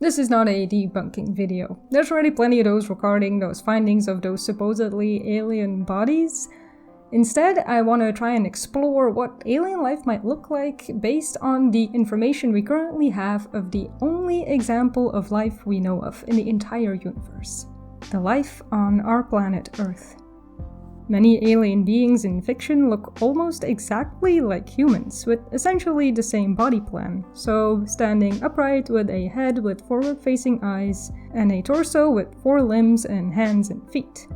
This is not a debunking video. There's already plenty of those regarding those findings of those supposedly alien bodies. Instead, I want to try and explore what alien life might look like based on the information we currently have of the only example of life we know of in the entire universe. The life on our planet Earth. Many alien beings in fiction look almost exactly like humans, with essentially the same body plan, so standing upright with a head with forward-facing eyes, and a torso with 4 limbs and hands and feet.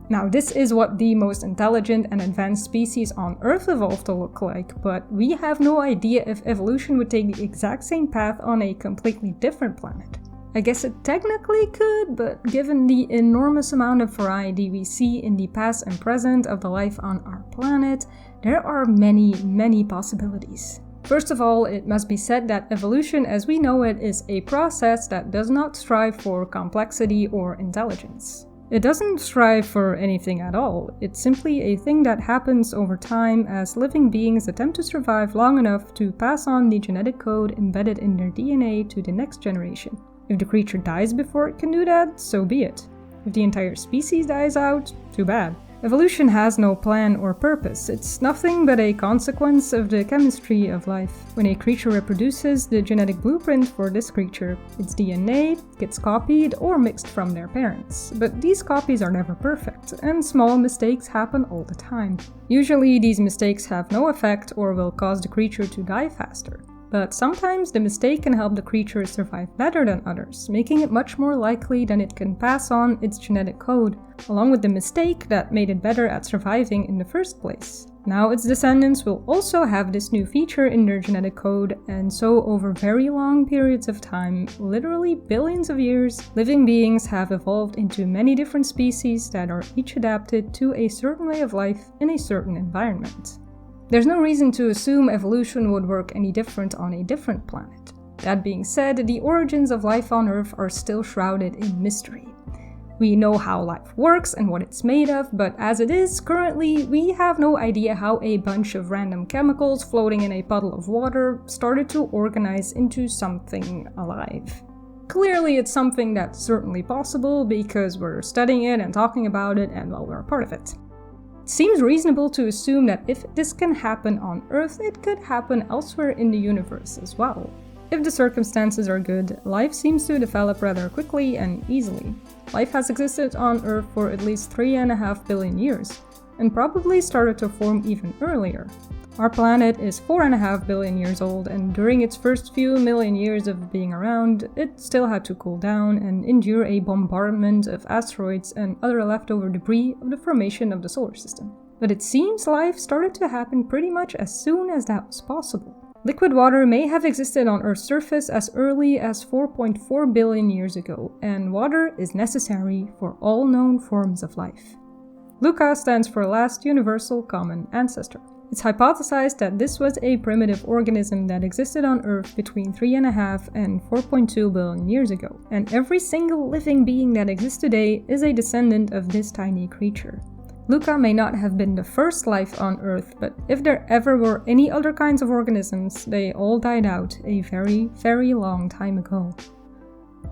Now, this is what the most intelligent and advanced species on Earth evolved to look like, but we have no idea if evolution would take the exact same path on a completely different planet. I guess it technically could, but given the enormous amount of variety we see in the past and present of the life on our planet, there are many possibilities. First of all, it must be said that evolution as we know it is a process that does not strive for complexity or intelligence. It doesn't strive for anything at all. It's simply a thing that happens over time as living beings attempt to survive long enough to pass on the genetic code embedded in their DNA to the next generation. If the creature dies before it can do that, so be it. If the entire species dies out, too bad. Evolution has no plan or purpose. It's nothing but a consequence of the chemistry of life. When a creature reproduces the genetic blueprint for this creature, its DNA gets copied or mixed from their parents. But these copies are never perfect, and small mistakes happen all the time. Usually these mistakes have no effect or will cause the creature to die faster. But sometimes the mistake can help the creature survive better than others, making it much more likely that it can pass on its genetic code, along with the mistake that made it better at surviving in the first place. Now its descendants will also have this new feature in their genetic code, and so over very long periods of time, literally billions of years, living beings have evolved into many different species that are each adapted to a certain way of life in a certain environment. There's no reason to assume evolution would work any different on a different planet. That being said, the origins of life on Earth are still shrouded in mystery. We know how life works and what it's made of, but as it is, currently, we have no idea how a bunch of random chemicals floating in a puddle of water started to organize into something alive. Clearly, it's something that's certainly possible because we're studying it and talking about it, and well, we're a part of it. It seems reasonable to assume that if this can happen on Earth, it could happen elsewhere in the universe as well. If the circumstances are good, life seems to develop rather quickly and easily. Life has existed on Earth for at least 3.5 billion years, and probably started to form even earlier. Our planet is 4.5 billion years old, and during its first few million years of being around, it still had to cool down and endure a bombardment of asteroids and other leftover debris of the formation of the solar system. But it seems life started to happen pretty much as soon as that was possible. Liquid water may have existed on Earth's surface as early as 4.4 billion years ago, and water is necessary for all known forms of life. LUCA stands for Last Universal Common Ancestor. It's hypothesized that this was a primitive organism that existed on Earth between 3.5 and 4.2 billion years ago, and every single living being that exists today is a descendant of this tiny creature. LUCA may not have been the first life on Earth, but if there ever were any other kinds of organisms, they all died out a very long time ago.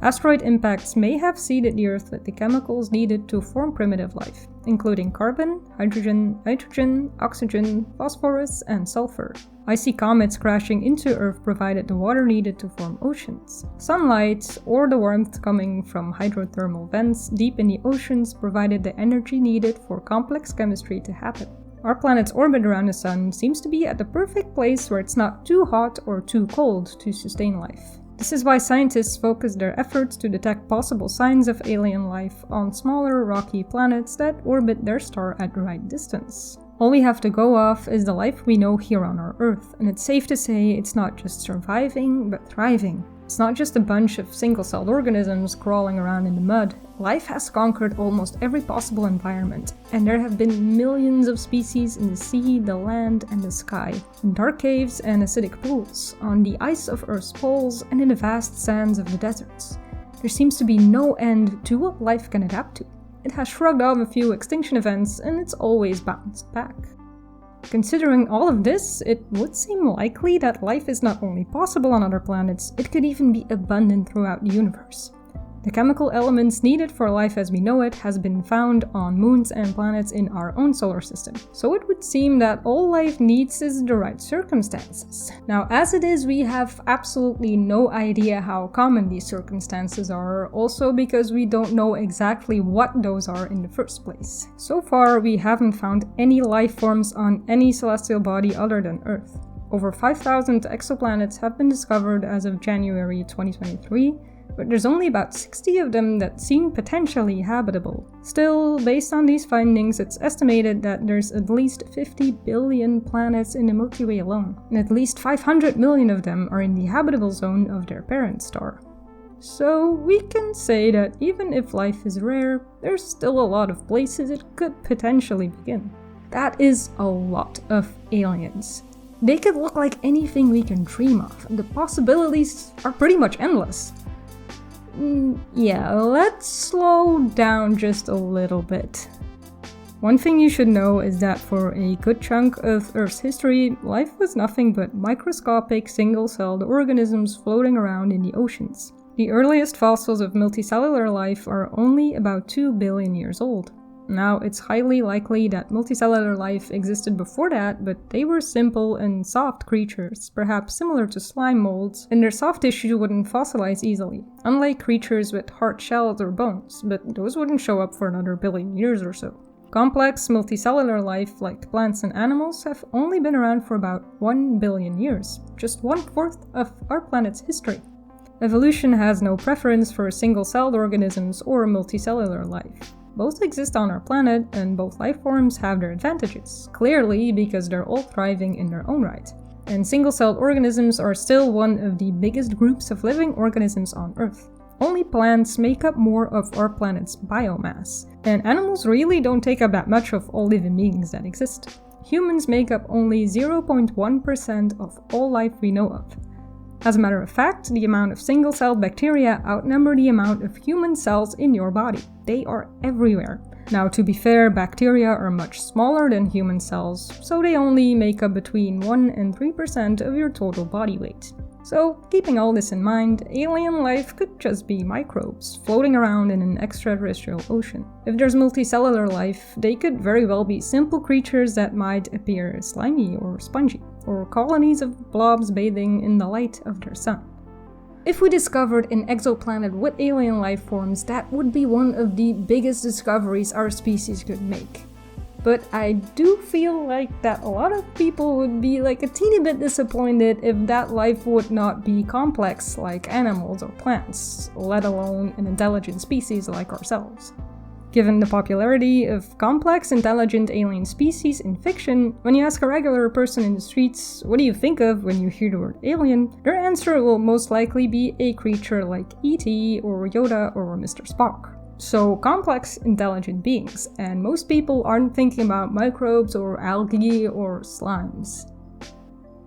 Asteroid impacts may have seeded the Earth with the chemicals needed to form primitive life, including carbon, hydrogen, nitrogen, oxygen, phosphorus, and sulfur. Icy comets crashing into Earth provided the water needed to form oceans. Sunlight, or the warmth coming from hydrothermal vents deep in the oceans, provided the energy needed for complex chemistry to happen. Our planet's orbit around the Sun seems to be at the perfect place where it's not too hot or too cold to sustain life. This is why scientists focus their efforts to detect possible signs of alien life on smaller rocky planets that orbit their star at the right distance. All we have to go off is the life we know here on our Earth, and it's safe to say it's not just surviving, but thriving. It's not just a bunch of single-celled organisms crawling around in the mud. Life has conquered almost every possible environment, and there have been millions of species in the sea, the land, and the sky, in dark caves and acidic pools, on the ice of Earth's poles, and in the vast sands of the deserts. There seems to be no end to what life can adapt to. It has shrugged off a few extinction events, and it's always bounced back. Considering all of this, it would seem likely that life is not only possible on other planets, it could even be abundant throughout the universe. The chemical elements needed for life as we know it has been found on moons and planets in our own solar system. So it would seem that all life needs is the right circumstances. Now, as it is, we have absolutely no idea how common these circumstances are, also because we don't know exactly what those are in the first place. So far, we haven't found any life forms on any celestial body other than Earth. Over 5,000 exoplanets have been discovered as of January 2023, but there's only about 60 of them that seem potentially habitable. Still, based on these findings, it's estimated that there's at least 50 billion planets in the Milky Way alone, and at least 500 million of them are in the habitable zone of their parent star. So we can say that even if life is rare, there's still a lot of places it could potentially begin. That is a lot of aliens. They could look like anything we can dream of, and the possibilities are pretty much endless. Yeah, let's slow down just a little bit. One thing you should know is that for a good chunk of Earth's history, life was nothing but microscopic single-celled organisms floating around in the oceans. The earliest fossils of multicellular life are only about 2 billion years old. Now, it's highly likely that multicellular life existed before that, but they were simple and soft creatures, perhaps similar to slime molds, and their soft tissue wouldn't fossilize easily, unlike creatures with hard shells or bones, but those wouldn't show up for another billion years or so. Complex multicellular life, like plants and animals, have only been around for about 1 billion years, just 1/4 of our planet's history. Evolution has no preference for single-celled organisms or multicellular life. Both exist on our planet, and both life forms have their advantages, clearly because they're all thriving in their own right. And single-celled organisms are still one of the biggest groups of living organisms on Earth. Only plants make up more of our planet's biomass, and animals really don't take up that much of all living beings that exist. Humans make up only 0.1% of all life we know of. As a matter of fact, the amount of single-celled bacteria outnumber the amount of human cells in your body. They are everywhere. Now, to be fair, bacteria are much smaller than human cells, so they only make up between 1 and 3% of your total body weight. So, keeping all this in mind, alien life could just be microbes floating around in an extraterrestrial ocean. If there's multicellular life, they could very well be simple creatures that might appear slimy or spongy, or colonies of blobs bathing in the light of their sun. If we discovered an exoplanet with alien life forms, that would be one of the biggest discoveries our species could make. But I do feel like that a lot of people would be like a teeny bit disappointed if that life would not be complex like animals or plants, let alone an intelligent species like ourselves. Given the popularity of complex, intelligent alien species in fiction, when you ask a regular person in the streets, what do you think of when you hear the word alien, their answer will most likely be a creature like E.T. or Yoda or Mr. Spock. So complex, intelligent beings, and most people aren't thinking about microbes or algae or slimes.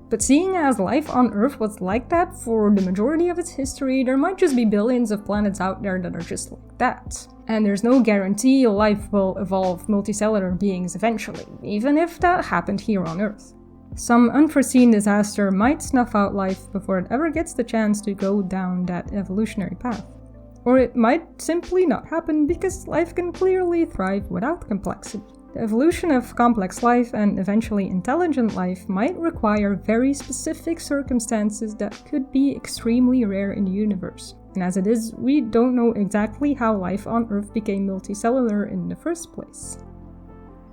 But seeing as life on Earth was like that for the majority of its history, there might just be billions of planets out there that are just like that. And there's no guarantee life will evolve multicellular beings eventually, even if that happened here on Earth. Some unforeseen disaster might snuff out life before it ever gets the chance to go down that evolutionary path. Or it might simply not happen because life can clearly thrive without complexity. The evolution of complex life and eventually intelligent life might require very specific circumstances that could be extremely rare in the universe. And as it is, we don't know exactly how life on Earth became multicellular in the first place.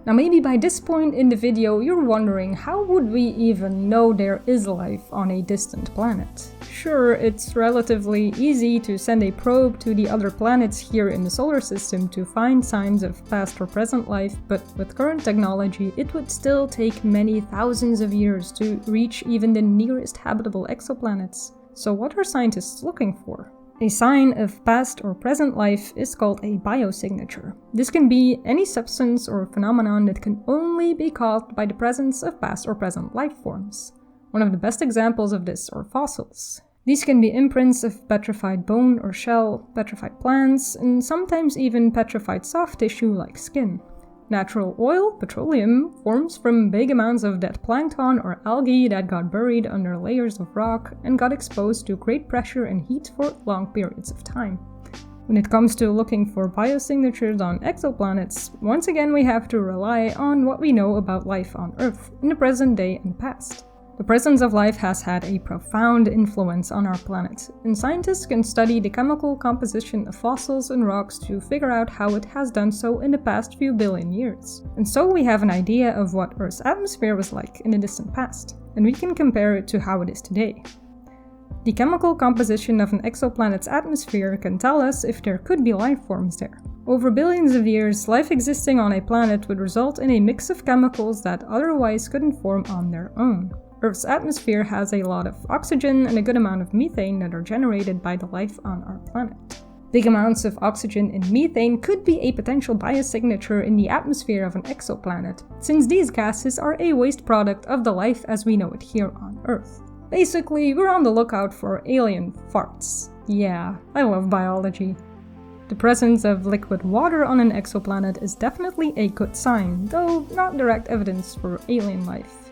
Now maybe by this point in the video you're wondering, how would we even know there is life on a distant planet? Sure, it's relatively easy to send a probe to the other planets here in the solar system to find signs of past or present life, but with current technology it would still take many thousands of years to reach even the nearest habitable exoplanets. So what are scientists looking for? A sign of past or present life is called a biosignature. This can be any substance or phenomenon that can only be caused by the presence of past or present life forms. One of the best examples of this are fossils. These can be imprints of petrified bone or shell, petrified plants, and sometimes even petrified soft tissue like skin. Natural oil, petroleum, forms from big amounts of dead plankton or algae that got buried under layers of rock and got exposed to great pressure and heat for long periods of time. When it comes to looking for biosignatures on exoplanets, once again we have to rely on what we know about life on Earth in the present day and past. The presence of life has had a profound influence on our planet, and scientists can study the chemical composition of fossils and rocks to figure out how it has done so in the past few billion years. And so we have an idea of what Earth's atmosphere was like in the distant past, and we can compare it to how it is today. The chemical composition of an exoplanet's atmosphere can tell us if there could be life forms there. Over billions of years, life existing on a planet would result in a mix of chemicals that otherwise couldn't form on their own. Earth's atmosphere has a lot of oxygen and a good amount of methane that are generated by the life on our planet. Big amounts of oxygen and methane could be a potential biosignature in the atmosphere of an exoplanet, since these gases are a waste product of the life as we know it here on Earth. Basically, we're on the lookout for alien farts. Yeah, I love biology. The presence of liquid water on an exoplanet is definitely a good sign, though not direct evidence for alien life.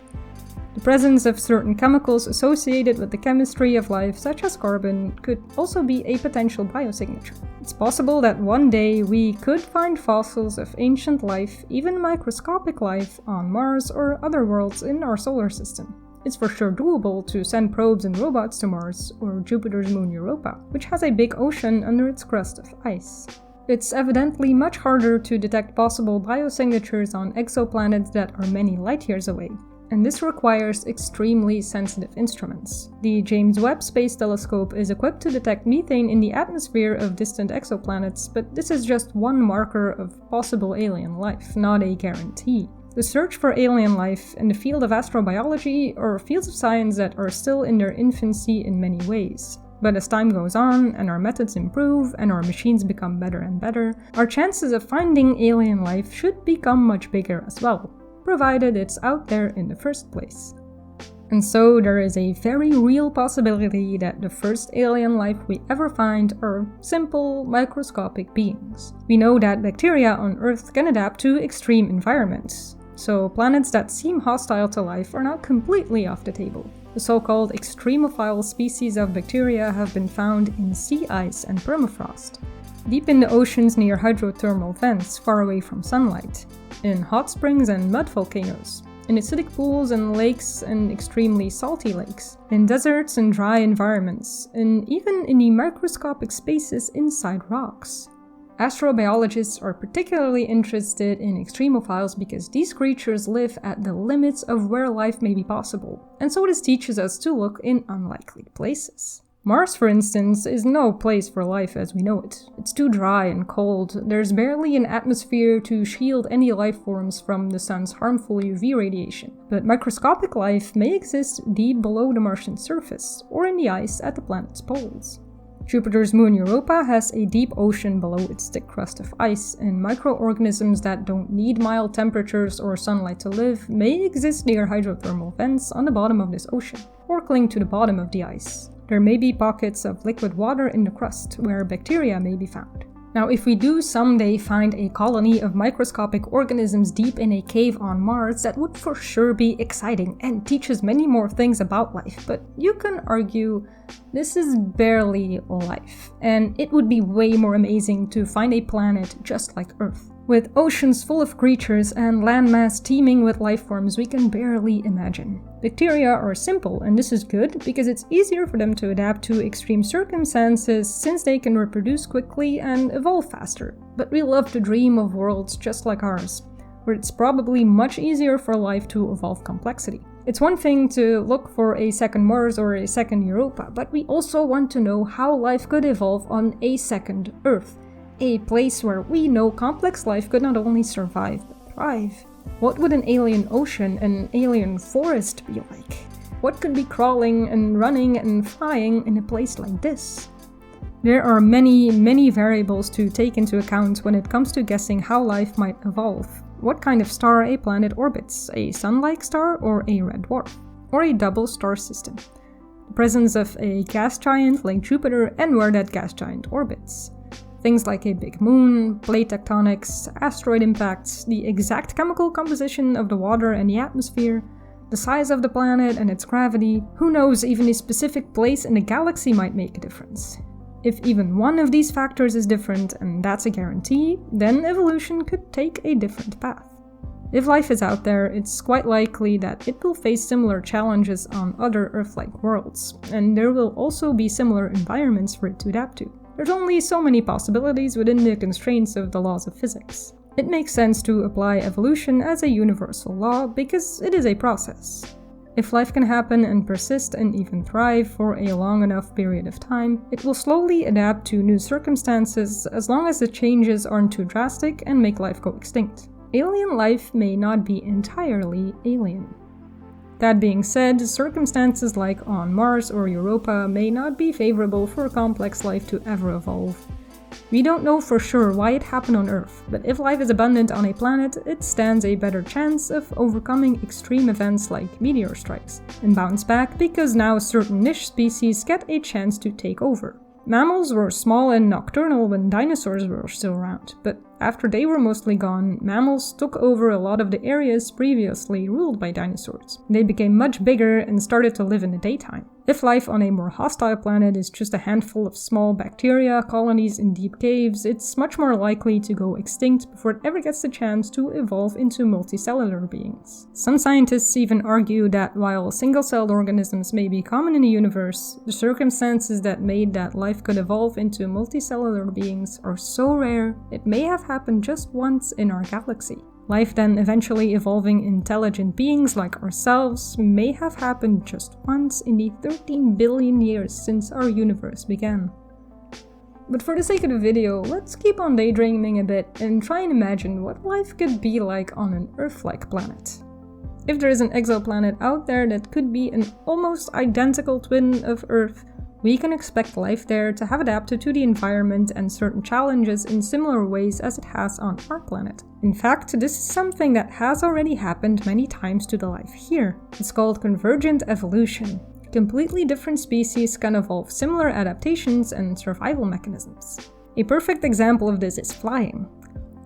The presence of certain chemicals associated with the chemistry of life, such as carbon, could also be a potential biosignature. It's possible that one day we could find fossils of ancient life, even microscopic life, on Mars or other worlds in our solar system. It's for sure doable to send probes and robots to Mars or Jupiter's moon Europa, which has a big ocean under its crust of ice. It's evidently much harder to detect possible biosignatures on exoplanets that are many light years away, and this requires extremely sensitive instruments. The James Webb Space Telescope is equipped to detect methane in the atmosphere of distant exoplanets, but this is just one marker of possible alien life, not a guarantee. The search for alien life in the field of astrobiology are fields of science that are still in their infancy in many ways. But as time goes on, and our methods improve, and our machines become better and better, our chances of finding alien life should become much bigger as well, provided it's out there in the first place. And so there is a very real possibility that the first alien life we ever find are simple, microscopic beings. We know that bacteria on Earth can adapt to extreme environments, so planets that seem hostile to life are not completely off the table. The so-called extremophile species of bacteria have been found in sea ice and permafrost, deep in the oceans near hydrothermal vents far away from sunlight, in hot springs and mud volcanoes, in acidic pools and lakes and extremely salty lakes, in deserts and dry environments, and even in the microscopic spaces inside rocks. Astrobiologists are particularly interested in extremophiles because these creatures live at the limits of where life may be possible, and so this teaches us to look in unlikely places. Mars, for instance, is no place for life as we know it. It's too dry and cold, there's barely an atmosphere to shield any life forms from the sun's harmful UV radiation. But microscopic life may exist deep below the Martian surface, or in the ice at the planet's poles. Jupiter's moon Europa has a deep ocean below its thick crust of ice, and microorganisms that don't need mild temperatures or sunlight to live may exist near hydrothermal vents on the bottom of this ocean, or cling to the bottom of the ice. There may be pockets of liquid water in the crust, where bacteria may be found. Now, if we do someday find a colony of microscopic organisms deep in a cave on Mars, that would for sure be exciting and teach us many more things about life, but you can argue this is barely life, and it would be way more amazing to find a planet just like Earth, with oceans full of creatures and landmass teeming with life forms we can barely imagine. Bacteria are simple, and this is good because it's easier for them to adapt to extreme circumstances since they can reproduce quickly and evolve faster. But we love to dream of worlds just like ours, where it's probably much easier for life to evolve complexity. It's one thing to look for a second Mars or a second Europa, but we also want to know how life could evolve on a second Earth, a place where we know complex life could not only survive but thrive. What would an alien ocean, an alien forest be like? What could be crawling and running and flying in a place like this? There are many variables to take into account when it comes to guessing how life might evolve. What kind of star a planet orbits, a sun-like star or a red dwarf, or a double star system, the presence of a gas giant like Jupiter and where that gas giant orbits, Things like a big moon, plate tectonics, asteroid impacts, the exact chemical composition of the water and the atmosphere, the size of the planet and its gravity, who knows, even a specific place in the galaxy might make a difference. If even one of these factors is different, and that's a guarantee, then evolution could take a different path. If life is out there, it's quite likely that it will face similar challenges on other Earth-like worlds, and there will also be similar environments for it to adapt to. There's only so many possibilities within the constraints of the laws of physics. It makes sense to apply evolution as a universal law because it is a process. If life can happen and persist and even thrive for a long enough period of time, it will slowly adapt to new circumstances as long as the changes aren't too drastic and make life go extinct. Alien life may not be entirely alien. That being said, circumstances like on Mars or Europa may not be favorable for complex life to ever evolve. We don't know for sure why it happened on Earth, but if life is abundant on a planet, it stands a better chance of overcoming extreme events like meteor strikes, and bounce back because now certain niche species get a chance to take over. Mammals were small and nocturnal when dinosaurs were still around, but after they were mostly gone, mammals took over a lot of the areas previously ruled by dinosaurs. They became much bigger and started to live in the daytime. If life on a more hostile planet is just a handful of small bacteria colonies in deep caves, it's much more likely to go extinct before it ever gets the chance to evolve into multicellular beings. Some scientists even argue that while single-celled organisms may be common in the universe, the circumstances that made that life could evolve into multicellular beings are so rare it may have happened just once in our galaxy. Life then eventually evolving intelligent beings like ourselves may have happened just once in the 13 billion years since our universe began. But for the sake of the video, let's keep on daydreaming a bit and try and imagine what life could be like on an Earth-like planet. If there is an exoplanet out there that could be an almost identical twin of Earth, we can expect life there to have adapted to the environment and certain challenges in similar ways as it has on our planet. In fact, this is something that has already happened many times to the life here. It's called convergent evolution. Completely different species can evolve similar adaptations and survival mechanisms. A perfect example of this is flying.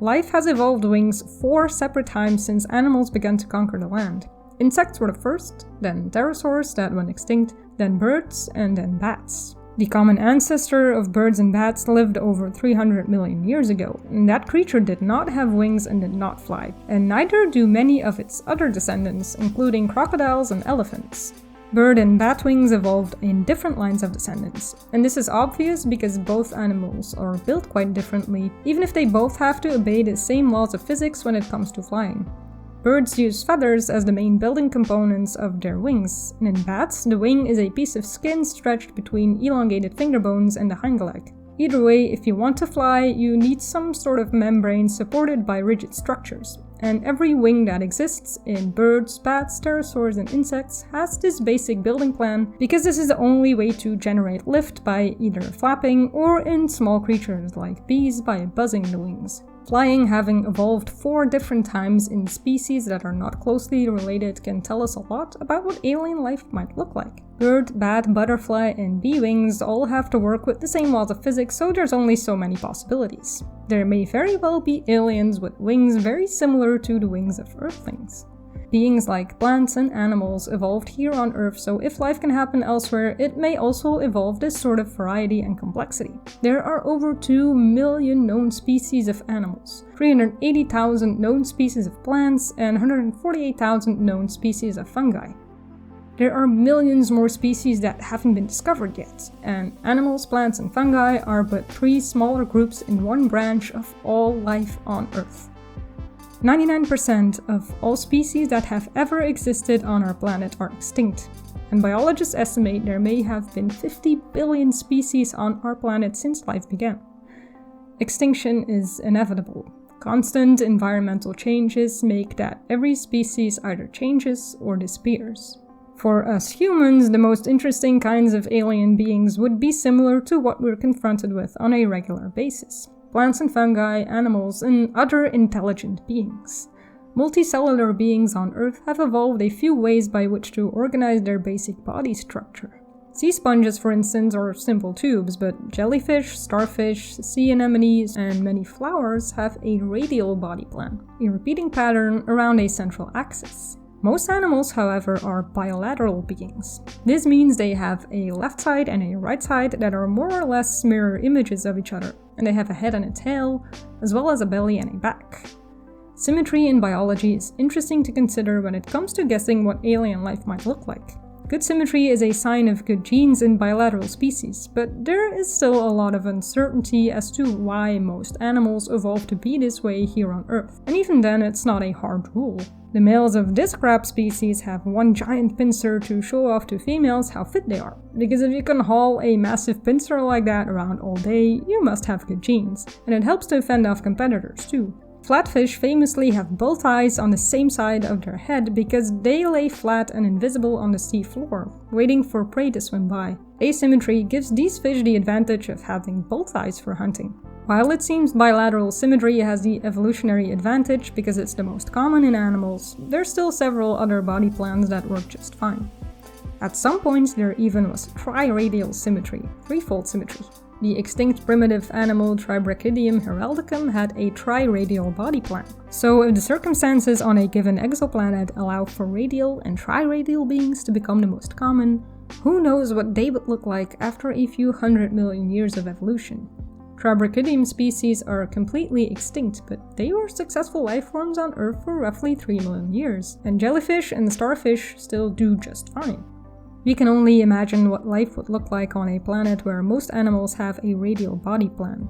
Life has evolved wings 4 separate times since animals began to conquer the land. Insects were the first, then pterosaurs that went extinct, then birds, and then bats. The common ancestor of birds and bats lived over 300 million years ago, and that creature did not have wings and did not fly, and neither do many of its other descendants, including crocodiles and elephants. Bird and bat wings evolved in different lines of descendants, and this is obvious because both animals are built quite differently, even if they both have to obey the same laws of physics when it comes to flying. Birds use feathers as the main building components of their wings, and in bats, the wing is a piece of skin stretched between elongated finger bones and the hind leg. Either way, if you want to fly, you need some sort of membrane supported by rigid structures, and every wing that exists in birds, bats, pterosaurs, and insects has this basic building plan because this is the only way to generate lift by either flapping or in small creatures like bees by buzzing the wings. Flying having evolved 4 different times in species that are not closely related can tell us a lot about what alien life might look like. Bird, bat, butterfly, and bee wings all have to work with the same laws of physics, so there's only so many possibilities. There may very well be aliens with wings very similar to the wings of Earthlings. Beings like plants and animals evolved here on Earth, so if life can happen elsewhere, it may also evolve this sort of variety and complexity. There are over 2 million known species of animals, 380,000 known species of plants, and 148,000 known species of fungi. There are millions more species that haven't been discovered yet, and animals, plants, and fungi are but 3 smaller groups in one branch of all life on Earth. 99% of all species that have ever existed on our planet are extinct, and biologists estimate there may have been 50 billion species on our planet since life began. Extinction is inevitable. Constant environmental changes make that every species either changes or disappears. For us humans, the most interesting kinds of alien beings would be similar to what we're confronted with on a regular basis. Plants and fungi, animals, and other intelligent beings. Multicellular beings on Earth have evolved a few ways by which to organize their basic body structure. Sea sponges, for instance, are simple tubes, but jellyfish, starfish, sea anemones, and many flowers have a radial body plan, a repeating pattern around a central axis. Most animals, however, are bilateral beings. This means they have a left side and a right side that are more or less mirror images of each other, and they have a head and a tail, as well as a belly and a back. Symmetry in biology is interesting to consider when it comes to guessing what alien life might look like. Good symmetry is a sign of good genes in bilateral species, but there is still a lot of uncertainty as to why most animals evolved to be this way here on Earth, and even then it's not a hard rule. The males of this crab species have one giant pincer to show off to females how fit they are, because if you can haul a massive pincer like that around all day, you must have good genes, and it helps to fend off competitors too. Flatfish famously have both eyes on the same side of their head because they lay flat and invisible on the sea floor, waiting for prey to swim by. Asymmetry gives these fish the advantage of having both eyes for hunting. While it seems bilateral symmetry has the evolutionary advantage because it's the most common in animals, there's still several other body plans that work just fine. At some points there even was triradial symmetry, threefold symmetry. The extinct primitive animal Tribrachidium heraldicum had a triradial body plan. So if the circumstances on a given exoplanet allow for radial and triradial beings to become the most common, who knows what they would look like after a few 100 million years of evolution. Tribrachidium species are completely extinct, but they were successful life forms on Earth for roughly 3 million years, and jellyfish and starfish still do just fine. We can only imagine what life would look like on a planet where most animals have a radial body plan.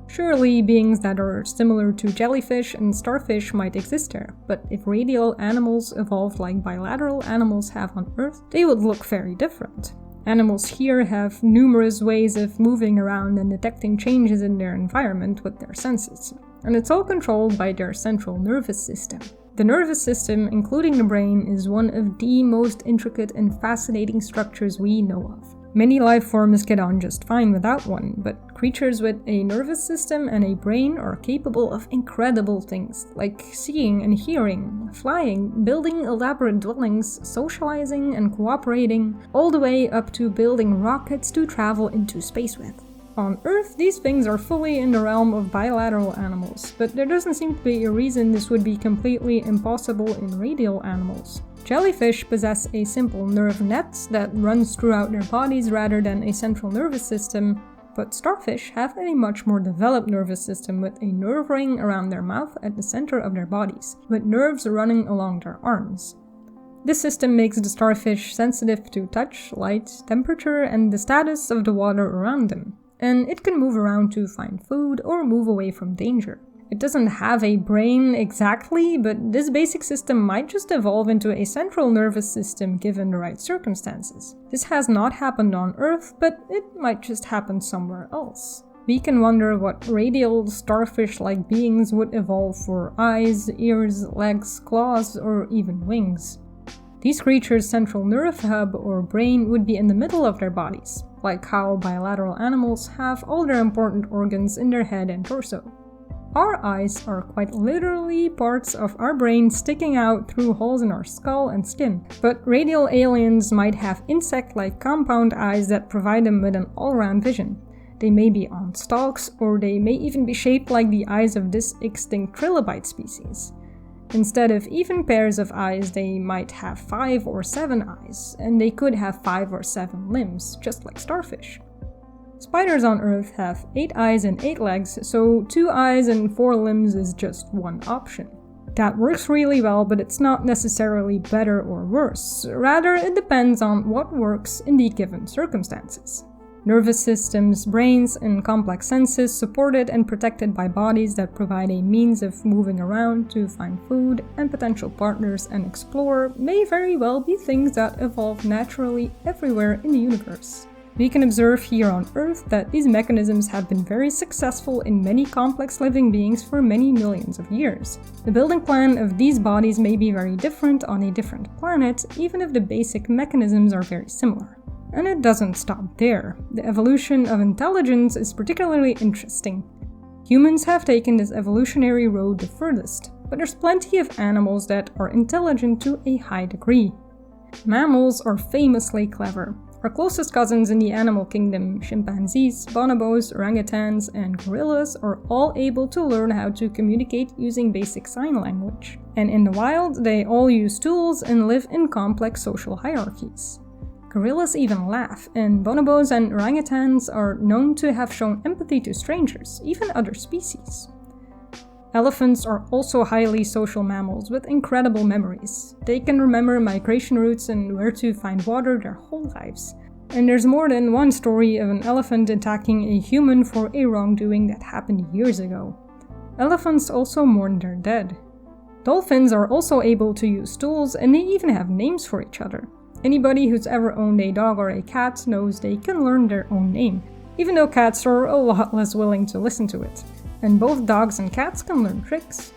Surely beings that are similar to jellyfish and starfish might exist there, but if radial animals evolved like bilateral animals have on Earth, they would look very different. Animals here have numerous ways of moving around and detecting changes in their environment with their senses, and it's all controlled by their central nervous system. The nervous system, including the brain, is one of the most intricate and fascinating structures we know of. Many life forms get on just fine without one, but creatures with a nervous system and a brain are capable of incredible things, like seeing and hearing, flying, building elaborate dwellings, socializing and cooperating, all the way up to building rockets to travel into space with. On Earth, these things are fully in the realm of bilateral animals, but there doesn't seem to be a reason this would be completely impossible in radial animals. Jellyfish possess a simple nerve net that runs throughout their bodies rather than a central nervous system, but starfish have a much more developed nervous system with a nerve ring around their mouth at the center of their bodies, with nerves running along their arms. This system makes the starfish sensitive to touch, light, temperature, and the status of the water around them, and it can move around to find food or move away from danger. It doesn't have a brain exactly, but this basic system might just evolve into a central nervous system given the right circumstances. This has not happened on Earth, but it might just happen somewhere else. We can wonder what radial starfish-like beings would evolve for eyes, ears, legs, claws, or even wings. These creatures' central nerve hub or brain would be in the middle of their bodies, like how bilateral animals have all their important organs in their head and torso. Our eyes are quite literally parts of our brain sticking out through holes in our skull and skin, but radial aliens might have insect-like compound eyes that provide them with an all-round vision. They may be on stalks, or they may even be shaped like the eyes of this extinct trilobite species. Instead of even pairs of eyes, they might have 5 or 7 eyes, and they could have 5 or 7 limbs, just like starfish. Spiders on Earth have 8 eyes and 8 legs, so 2 eyes and 4 limbs is just one option. That works really well, but it's not necessarily better or worse. Rather, it depends on what works in the given circumstances. Nervous systems, brains, and complex senses supported and protected by bodies that provide a means of moving around to find food and potential partners and explore may very well be things that evolve naturally everywhere in the universe. We can observe here on Earth that these mechanisms have been very successful in many complex living beings for many millions of years. The building plan of these bodies may be very different on a different planet, even if the basic mechanisms are very similar. And it doesn't stop there. The evolution of intelligence is particularly interesting. Humans have taken this evolutionary road the furthest, but there's plenty of animals that are intelligent to a high degree. Mammals are famously clever. Our closest cousins in the animal kingdom, chimpanzees, bonobos, orangutans, and gorillas, are all able to learn how to communicate using basic sign language. And in the wild, they all use tools and live in complex social hierarchies. Gorillas even laugh, and bonobos and orangutans are known to have shown empathy to strangers, even other species. Elephants are also highly social mammals with incredible memories. They can remember migration routes and where to find water their whole lives. And there's more than one story of an elephant attacking a human for a wrongdoing that happened years ago. Elephants also mourn their dead. Dolphins are also able to use tools, and they even have names for each other. Anybody who's ever owned a dog or a cat knows they can learn their own name, even though cats are a lot less willing to listen to it. And both dogs and cats can learn tricks.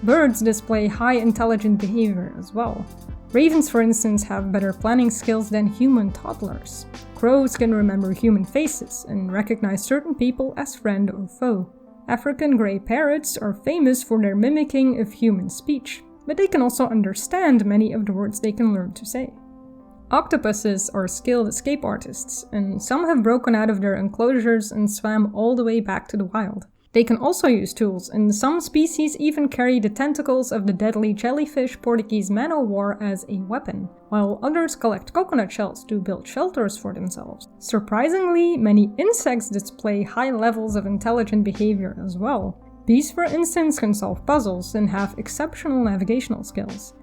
Birds display high intelligent behavior as well. Ravens, for instance, have better planning skills than human toddlers. Crows can remember human faces and recognize certain people as friend or foe. African grey parrots are famous for their mimicking of human speech, but they can also understand many of the words they can learn to say. Octopuses are skilled escape artists, and some have broken out of their enclosures and swam all the way back to the wild. They can also use tools, and some species even carry the tentacles of the deadly jellyfish Portuguese man-o'-war as a weapon, while others collect coconut shells to build shelters for themselves. Surprisingly, many insects display high levels of intelligent behavior as well. Bees, for instance, can solve puzzles and have exceptional navigational skills.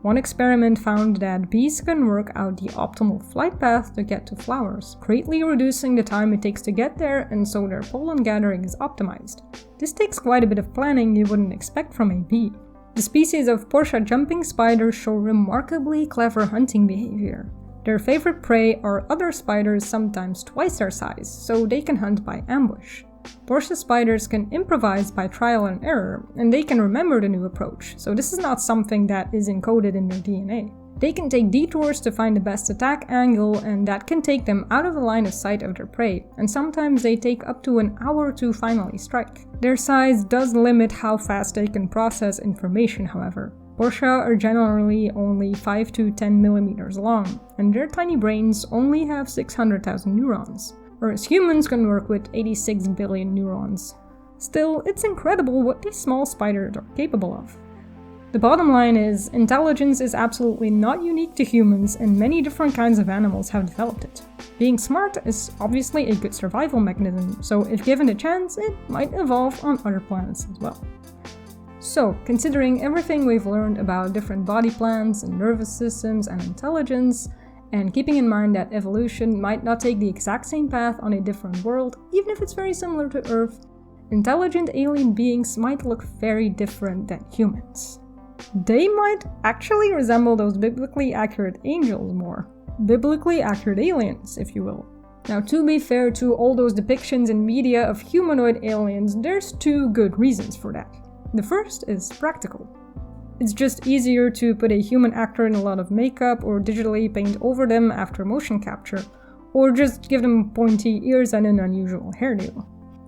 One experiment found that bees can work out the optimal flight path to get to flowers, greatly reducing the time it takes to get there, and so their pollen gathering is optimized. This takes quite a bit of planning you wouldn't expect from a bee. The species of Portia jumping spiders show remarkably clever hunting behavior. Their favorite prey are other spiders sometimes twice their size, so they can hunt by ambush. Portia spiders can improvise by trial and error, and they can remember the new approach, so this is not something that is encoded in their DNA. They can take detours to find the best attack angle, and that can take them out of the line of sight of their prey, and sometimes they take up to an hour to finally strike. Their size does limit how fast they can process information, however. Portia are generally only 5 to 10 millimeters long, and their tiny brains only have 600,000 neurons. Whereas humans can work with 86 billion neurons. Still, it's incredible what these small spiders are capable of. The bottom line is, intelligence is absolutely not unique to humans, and many different kinds of animals have developed it. Being smart is obviously a good survival mechanism, so if given a chance, it might evolve on other planets as well. So, considering everything we've learned about different body plans and nervous systems and intelligence, and keeping in mind that evolution might not take the exact same path on a different world, even if it's very similar to Earth, intelligent alien beings might look very different than humans. They might actually resemble those biblically accurate angels more. Biblically accurate aliens, if you will. Now, to be fair to all those depictions in media of humanoid aliens, there's two good reasons for that. The first is practical. It's just easier to put a human actor in a lot of makeup or digitally paint over them after motion capture, or just give them pointy ears and an unusual hairdo.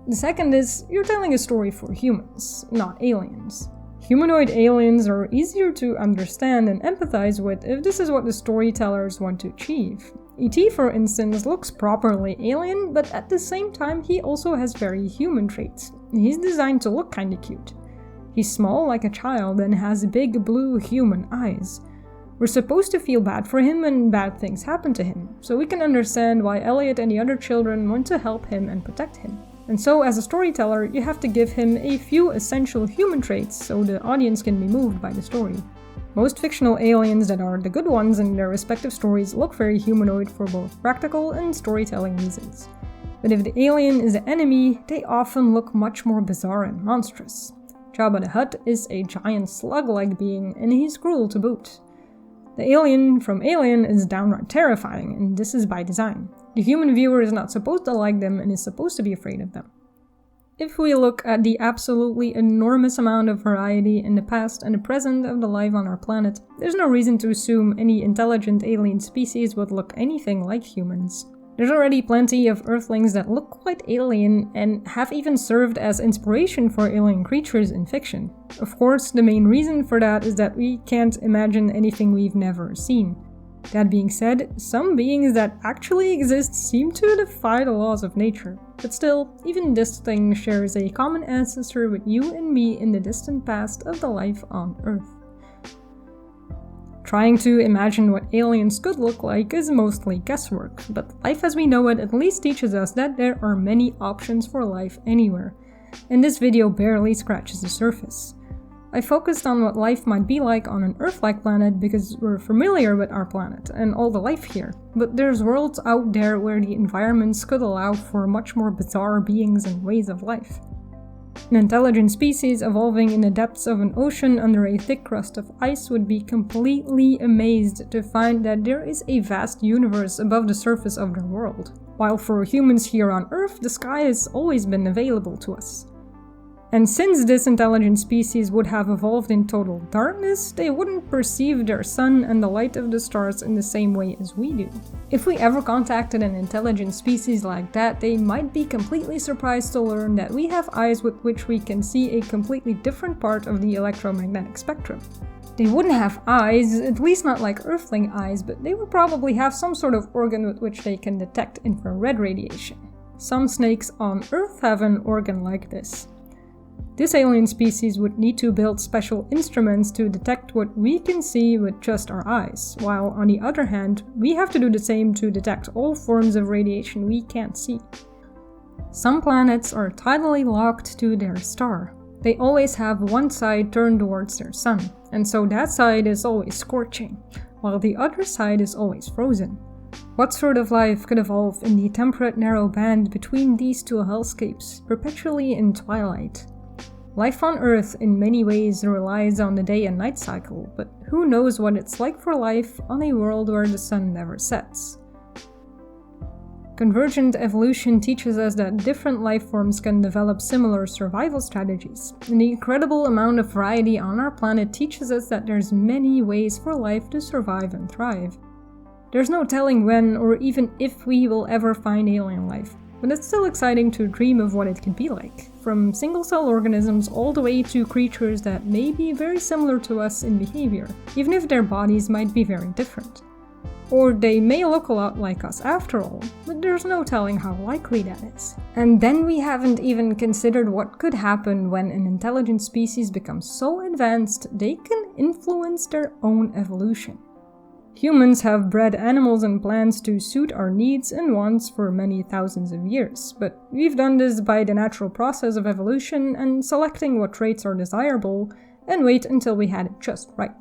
The second is, you're telling a story for humans, not aliens. Humanoid aliens are easier to understand and empathize with if this is what the storytellers want to achieve. E.T., for instance, looks properly alien, but at the same time he also has very human traits. He's designed to look kinda cute. He's small like a child and has big blue human eyes. We're supposed to feel bad for him and bad things happen to him, so we can understand why Elliot and the other children want to help him and protect him. And so as a storyteller, you have to give him a few essential human traits so the audience can be moved by the story. Most fictional aliens that are the good ones in their respective stories look very humanoid for both practical and storytelling reasons. But if the alien is the enemy, they often look much more bizarre and monstrous. Jabba the Hutt is a giant slug-like being, and he's cruel to boot. The alien from Alien is downright terrifying, and this is by design. The human viewer is not supposed to like them and is supposed to be afraid of them. If we look at the absolutely enormous amount of variety in the past and the present of the life on our planet, there's no reason to assume any intelligent alien species would look anything like humans. There's already plenty of Earthlings that look quite alien and have even served as inspiration for alien creatures in fiction. Of course, the main reason for that is that we can't imagine anything we've never seen. That being said, some beings that actually exist seem to defy the laws of nature. But still, even this thing shares a common ancestor with you and me in the distant past of the life on Earth. Trying to imagine what aliens could look like is mostly guesswork, but life as we know it at least teaches us that there are many options for life anywhere, and this video barely scratches the surface. I focused on what life might be like on an Earth-like planet because we're familiar with our planet and all the life here, but there's worlds out there where the environments could allow for much more bizarre beings and ways of life. An intelligent species evolving in the depths of an ocean under a thick crust of ice would be completely amazed to find that there is a vast universe above the surface of their world, while for humans here on Earth, the sky has always been available to us. And since this intelligent species would have evolved in total darkness, they wouldn't perceive their sun and the light of the stars in the same way as we do. If we ever contacted an intelligent species like that, they might be completely surprised to learn that we have eyes with which we can see a completely different part of the electromagnetic spectrum. They wouldn't have eyes, at least not like Earthling eyes, but they would probably have some sort of organ with which they can detect infrared radiation. Some snakes on Earth have an organ like this. This alien species would need to build special instruments to detect what we can see with just our eyes, while on the other hand, we have to do the same to detect all forms of radiation we can't see. Some planets are tidally locked to their star. They always have one side turned towards their sun, and so that side is always scorching, while the other side is always frozen. What sort of life could evolve in the temperate narrow band between these two hellscapes, perpetually in twilight? Life on Earth in many ways relies on the day and night cycle, but who knows what it's like for life on a world where the sun never sets. Convergent evolution teaches us that different life forms can develop similar survival strategies, and the incredible amount of variety on our planet teaches us that there's many ways for life to survive and thrive. There's no telling when or even if we will ever find alien life, but it's still exciting to dream of what it could be like, from single-cell organisms all the way to creatures that may be very similar to us in behavior, even if their bodies might be very different. Or they may look a lot like us after all, but there's no telling how likely that is. And then we haven't even considered what could happen when an intelligent species becomes so advanced they can influence their own evolution. Humans have bred animals and plants to suit our needs and wants for many thousands of years, but we've done this by the natural process of evolution and selecting what traits are desirable and wait until we had it just right.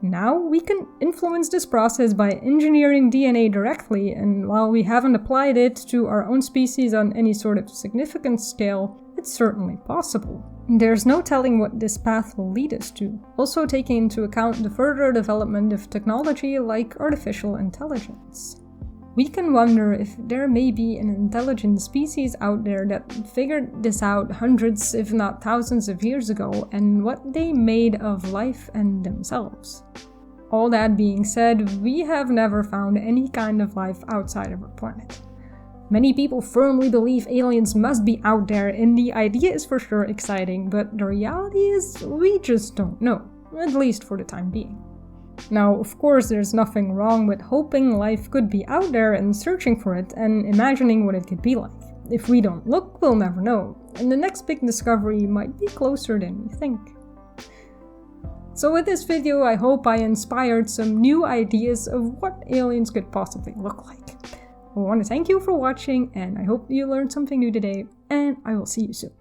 Now we can influence this process by engineering DNA directly, and while we haven't applied it to our own species on any sort of significant scale, it's certainly possible. There's no telling what this path will lead us to, also taking into account the further development of technology like artificial intelligence. We can wonder if there may be an intelligent species out there that figured this out hundreds if not thousands of years ago and what they made of life and themselves. All that being said, we have never found any kind of life outside of our planet. Many people firmly believe aliens must be out there, and the idea is for sure exciting, but the reality is we just don't know, at least for the time being. Now, of course, there's nothing wrong with hoping life could be out there and searching for it and imagining what it could be like. If we don't look, we'll never know, and the next big discovery might be closer than we think. So with this video, I hope I inspired some new ideas of what aliens could possibly look like. I want to thank you for watching, and I hope you learned something new today, and I will see you soon.